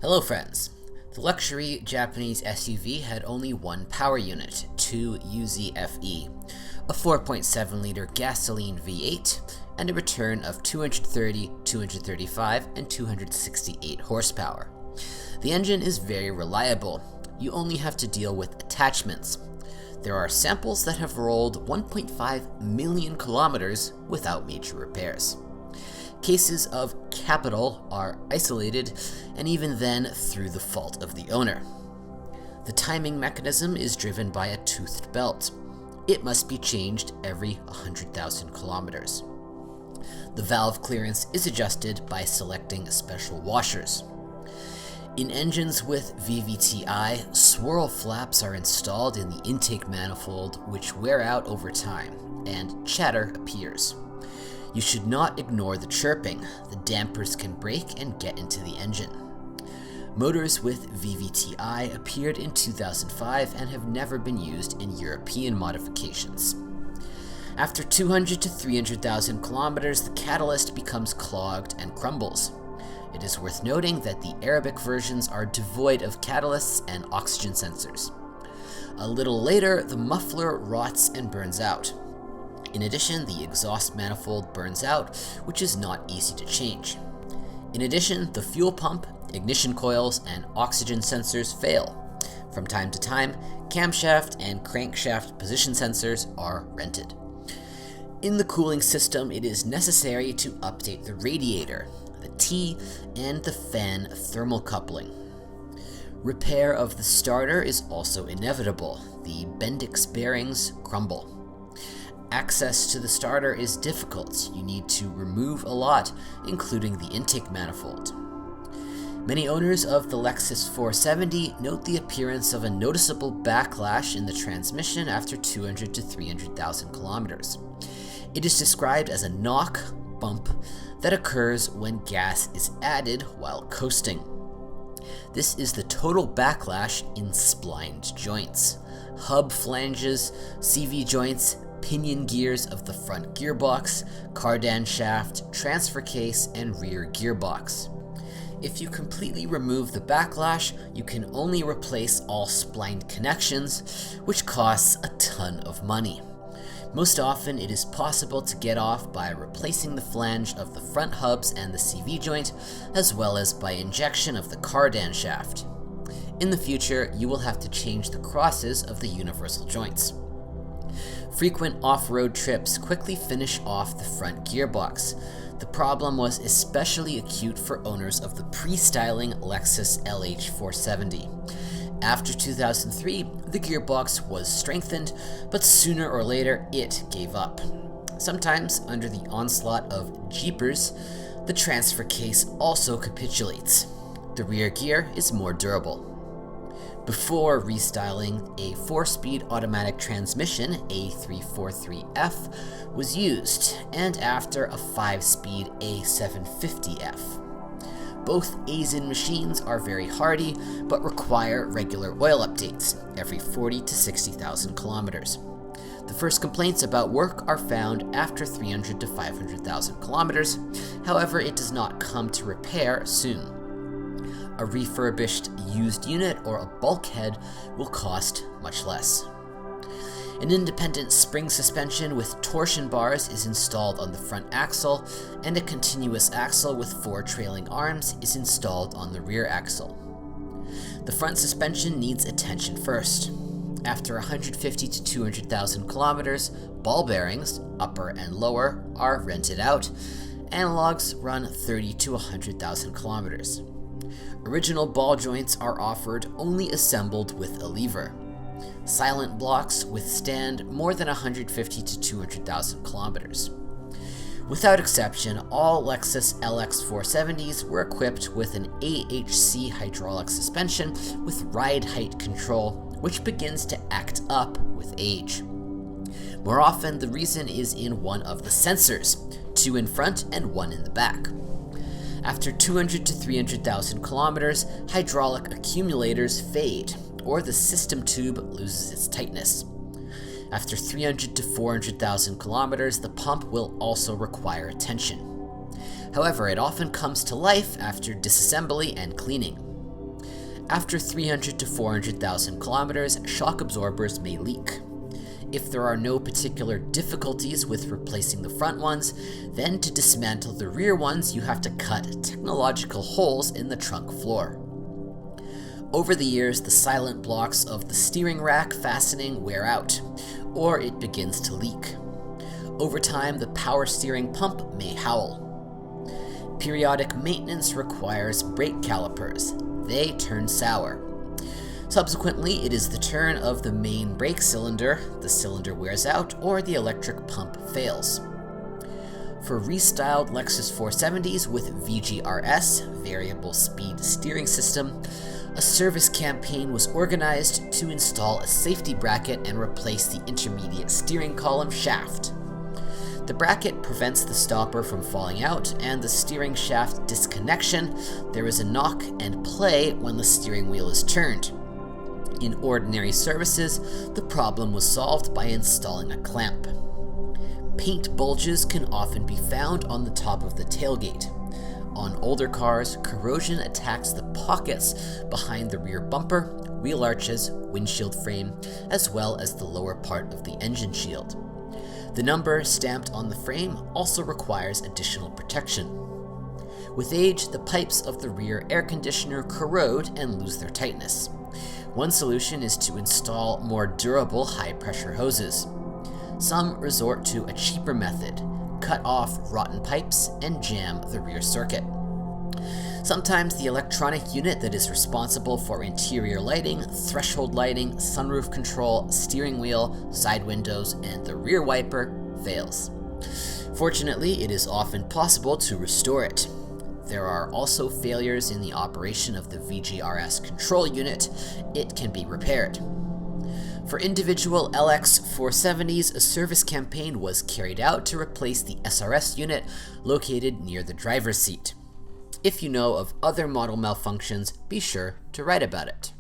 Hello friends. The luxury Japanese SUV had only one power unit, 2UZ-FE, a 4.7-liter gasoline V8, and a return of 230, 235, and 268 horsepower. The engine is very reliable. You only have to deal with attachments. There are samples that have rolled 1.5 million kilometers without major repairs. Cases of capital are isolated, and even then through the fault of the owner. The timing mechanism is driven by a toothed belt. It must be changed every 100,000 kilometers. The valve clearance is adjusted by selecting special washers. In engines with VVTi, swirl flaps are installed in the intake manifold, which wear out over time, and chatter appears. You should not ignore the chirping. The dampers can break and get into the engine. Motors with VVTi appeared in 2005 and have never been used in European modifications. After 200 to 300,000 kilometers, the catalyst becomes clogged and crumbles. It is worth noting that the Arabic versions are devoid of catalysts and oxygen sensors. A little later, the muffler rots and burns out. In addition, the exhaust manifold burns out, which is not easy to change. In addition, the fuel pump, ignition coils, and oxygen sensors fail. From time to time, camshaft and crankshaft position sensors are rented. In the cooling system, it is necessary to update the radiator, the T, and the fan thermal coupling. Repair of the starter is also inevitable. The Bendix bearings crumble. Access to the starter is difficult. You need to remove a lot, including the intake manifold. Many owners of the Lexus 470 note the appearance of a noticeable backlash in the transmission after 200 to 300,000 kilometers. It is described as a knock, bump, that occurs when gas is added while coasting. This is the total backlash in splined joints, hub flanges, CV joints, pinion gears of the front gearbox, cardan shaft, transfer case, and rear gearbox. If you completely remove the backlash, you can only replace all splined connections, which costs a ton of money. Most often, it is possible to get off by replacing the flange of the front hubs and the CV joint, as well as by injection of the cardan shaft. In the future, you will have to change the crosses of the universal joints. Frequent off-road trips quickly finish off the front gearbox. The problem was especially acute for owners of the pre-styling Lexus LX470. After 2003, the gearbox was strengthened, but sooner or later it gave up. Sometimes, under the onslaught of jeepers, the transfer case also capitulates. The rear gear is more durable. Before restyling, a 4-speed automatic transmission, A343F, was used, and after a 5-speed A750F. Both Aisin machines are very hardy, but require regular oil updates, every 40 to 60,000 kilometers. The first complaints about work are found after 300 to 500,000 kilometers, however it does not come to repair soon. A refurbished used unit or a bulkhead will cost much less. An independent spring suspension with torsion bars is installed on the front axle, and a continuous axle with 4 trailing arms is installed on the rear axle. The front suspension needs attention first. After 150 to 200,000 kilometers, ball bearings, upper and lower, are rented out. Analogs run 30 to 100,000 kilometers. Original ball joints are offered only assembled with a lever. Silent blocks withstand more than 150 to 200,000 kilometers. Without exception, all Lexus LX470s were equipped with an AHC hydraulic suspension with ride height control, which begins to act up with age. More often, the reason is in one of the sensors, 2 in front and 1 in the back. After 200 to 300,000 kilometers, hydraulic accumulators fade, or the system tube loses its tightness. After 300 to 400,000 kilometers, the pump will also require attention. However, it often comes to life after disassembly and cleaning. After 300 to 400,000 kilometers, shock absorbers may leak. If there are no particular difficulties with replacing the front ones, then to dismantle the rear ones, you have to cut technological holes in the trunk floor. Over the years, the silent blocks of the steering rack fastening wear out, or it begins to leak. Over time, the power steering pump may howl. Periodic maintenance requires brake calipers. They turn sour. Subsequently, it is the turn of the main brake cylinder, the cylinder wears out, or the electric pump fails. For restyled Lexus 470s with VGRS, variable speed steering system, a service campaign was organized to install a safety bracket and replace the intermediate steering column shaft. The bracket prevents the stopper from falling out and the steering shaft disconnection. There is a knock and play when the steering wheel is turned. In ordinary services, the problem was solved by installing a clamp. Paint bulges can often be found on the top of the tailgate. On older cars, corrosion attacks the pockets behind the rear bumper, wheel arches, windshield frame, as well as the lower part of the engine shield. The number stamped on the frame also requires additional protection. With age, the pipes of the rear air conditioner corrode and lose their tightness. One solution is to install more durable high-pressure hoses. Some resort to a cheaper method: cut off rotten pipes and jam the rear circuit. Sometimes the electronic unit that is responsible for interior lighting, threshold lighting, sunroof control, steering wheel, side windows, and the rear wiper fails. Fortunately, it is often possible to restore it. There are also failures in the operation of the VGRS control unit. It can be repaired. For individual LX470s, a service campaign was carried out to replace the SRS unit located near the driver's seat. If you know of other model malfunctions, be sure to write about it.